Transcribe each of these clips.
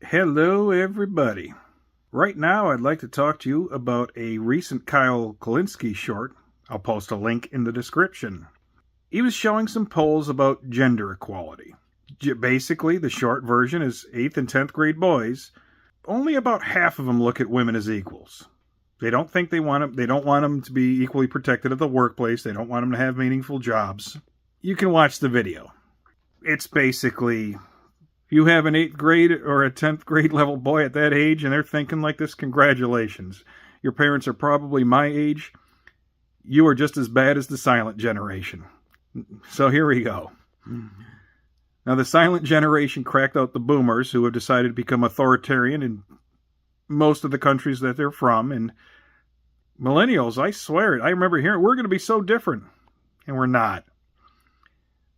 Hello, everybody. Right now, I'd like to talk to you about a recent Kyle Kulinski short. I'll post a link in the description. He was showing some polls about gender equality. Basically, the short version is 8th and 10th grade boys. Only about half of them look at women as equals. They don't think they want them. They don't want them to be equally protected at the workplace. They don't want them to have meaningful jobs. You can watch the video. It's basically, if you have an 8th grade or a 10th grade level boy at that age and they're thinking like this, congratulations. Your parents are probably my age. You are just as bad as the silent generation. So here we go. Now, the silent generation cracked out the boomers, who have decided to become authoritarian in most of the countries that they're from. And millennials, I swear it, I remember hearing, we're going to be so different. And we're not.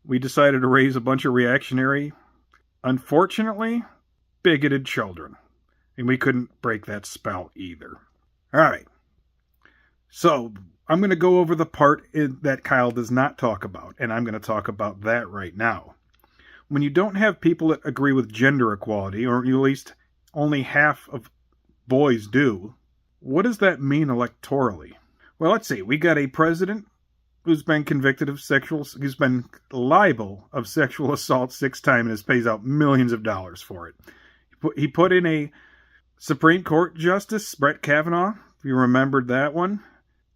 We decided to raise a bunch of reactionary, unfortunately, bigoted children. And we couldn't break that spell either. All right. So I'm going to go over the part that Kyle does not talk about. And I'm going to talk about that right now. When you don't have people that agree with gender equality, or at least only half of boys do, what does that mean electorally? Well, let's see. We got a president who's been convicted of who's been liable of sexual assault 6 times and has pays out millions of dollars for it. He put in a Supreme Court Justice, Brett Kavanaugh, if you remembered that one.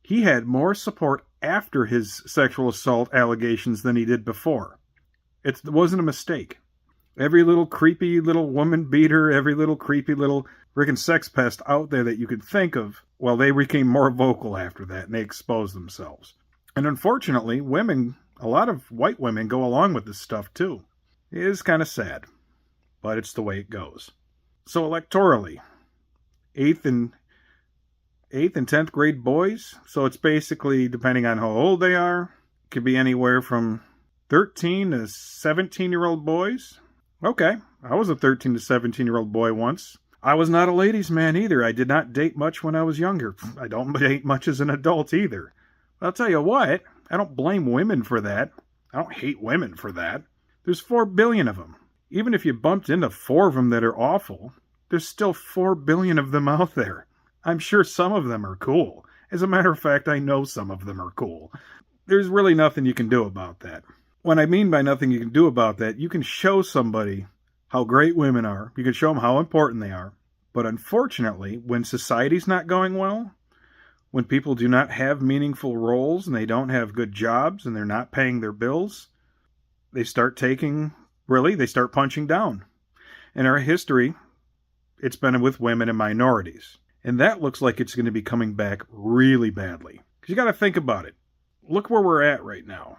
He had more support after his sexual assault allegations than he did before. It wasn't a mistake. Every little creepy little woman beater, every little creepy little freaking sex pest out there that you could think of, well, they became more vocal after that and they exposed themselves. And unfortunately, women, a lot of white women go along with this stuff too. It is kind of sad, but it's the way it goes. So electorally, 8th and 10th grade boys, so it's basically, depending on how old they are, it could be anywhere from 13 to 17-year-old boys. Okay, I was a 13 to 17-year-old boy once. I was not a ladies' man either. I did not date much when I was younger. I don't date much as an adult either. I'll tell you what, I don't blame women for that. I don't hate women for that. There's 4 billion of them. Even if you bumped into 4 of them that are awful, there's still 4 billion of them out there. I'm sure some of them are cool. As a matter of fact, I know some of them are cool. There's really nothing you can do about that. What I mean by nothing you can do about that, you can show somebody how great women are. You can show them how important they are. But unfortunately, when society's not going well, when people do not have meaningful roles and they don't have good jobs and they're not paying their bills, they start punching down. In our history, it's been with women and minorities. And that looks like it's going to be coming back really badly. Because you got to think about it. Look where we're at right now.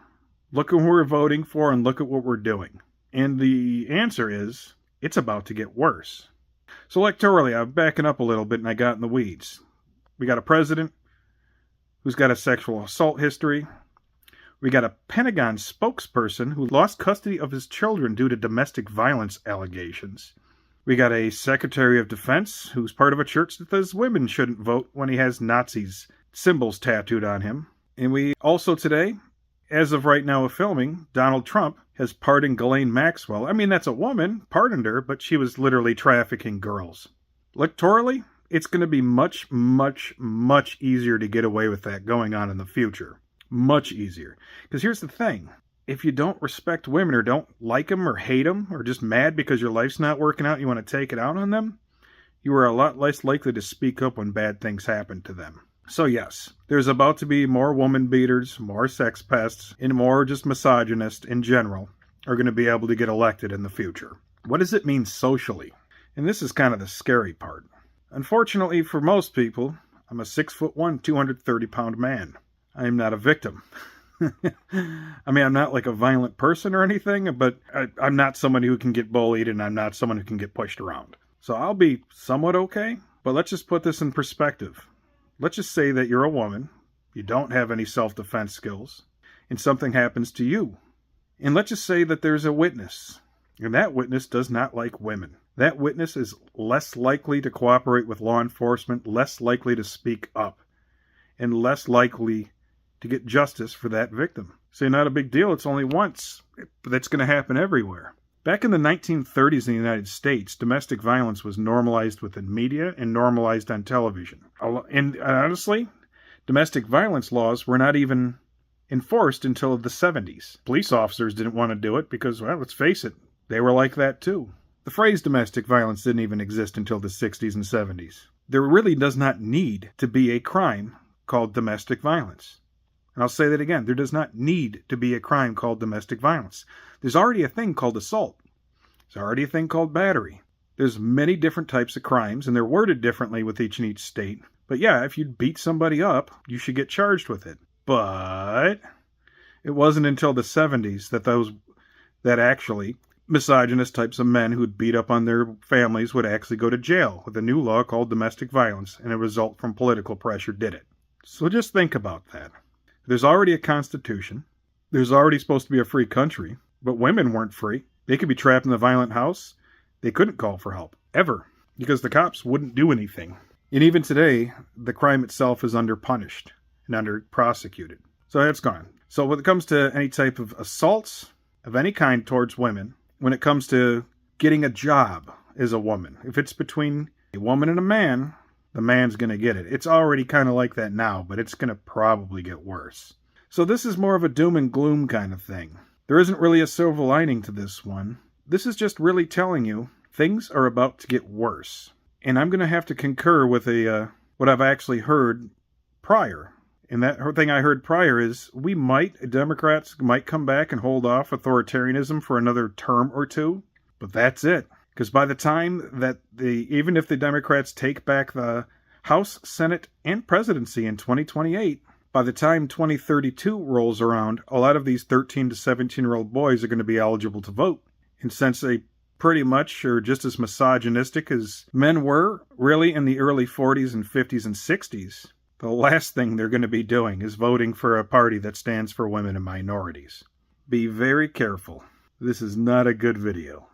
Look at who we're voting for and look at what we're doing. And the answer is, it's about to get worse. So electorally, I'm backing up a little bit and I got in the weeds. We got a president who's got a sexual assault history. We got a Pentagon spokesperson who lost custody of his children due to domestic violence allegations. We got a Secretary of Defense who's part of a church that says women shouldn't vote when he has Nazis symbols tattooed on him. And we also today, as of right now of filming, Donald Trump has pardoned Ghislaine Maxwell. I mean, that's a woman, pardoned her, but she was literally trafficking girls. Electorally, it's going to be much, much, much easier to get away with that going on in the future. Much easier. Because here's the thing. If you don't respect women or don't like them or hate them or just mad because your life's not working out, you want to take it out on them, you are a lot less likely to speak up when bad things happen to them. So yes, there's about to be more woman beaters, more sex pests, and more just misogynists in general are going to be able to get elected in the future. What does it mean socially? And this is kind of the scary part. Unfortunately for most people, I'm a 6'1", 230-pound man. I am not a victim. I mean, I'm not like a violent person or anything, but I'm not someone who can get bullied and I'm not someone who can get pushed around. So I'll be somewhat okay, but let's just put this in perspective. Let's just say that you're a woman, you don't have any self-defense skills, and something happens to you. And let's just say that there's a witness, and that witness does not like women. That witness is less likely to cooperate with law enforcement, less likely to speak up, and less likely to get justice for that victim. Say, not a big deal, it's only once, but that's going to happen everywhere. Back in the 1930s in the United States, domestic violence was normalized within media and normalized on television. And honestly, domestic violence laws were not even enforced until the 70s. Police officers didn't want to do it because, well, let's face it, they were like that too. The phrase domestic violence didn't even exist until the 60s and 70s. There really does not need to be a crime called domestic violence. And I'll say that again. There does not need to be a crime called domestic violence. There's already a thing called assault. There's already a thing called battery. There's many different types of crimes, and they're worded differently with each state. But yeah, if you beat somebody up, you should get charged with it. But it wasn't until the 70s that actually misogynist types of men who'd beat up on their families would actually go to jail with a new law called domestic violence, and a result from political pressure did it. So just think about that. There's already a constitution. There's already supposed to be a free country, but women weren't free. They could be trapped in a violent house. They couldn't call for help, ever, because the cops wouldn't do anything. And even today, the crime itself is under-punished and under-prosecuted. So that's gone. So when it comes to any type of assaults of any kind towards women, when it comes to getting a job as a woman, if it's between a woman and a man, the man's going to get it. It's already kind of like that now, but it's going to probably get worse. So this is more of a doom and gloom kind of thing. There isn't really a silver lining to this one. This is just really telling you things are about to get worse. And I'm going to have to concur with what I've actually heard prior. And that thing I heard prior is Democrats might come back and hold off authoritarianism for another term or two. But that's it. Because by the time that even if the Democrats take back the House, Senate, and presidency in 2028, by the time 2032 rolls around, a lot of these 13 to 17-year-old boys are going to be eligible to vote. And since they pretty much are just as misogynistic as men were, really in the early 40s and 50s and 60s, the last thing they're going to be doing is voting for a party that stands for women and minorities. Be very careful. This is not a good video.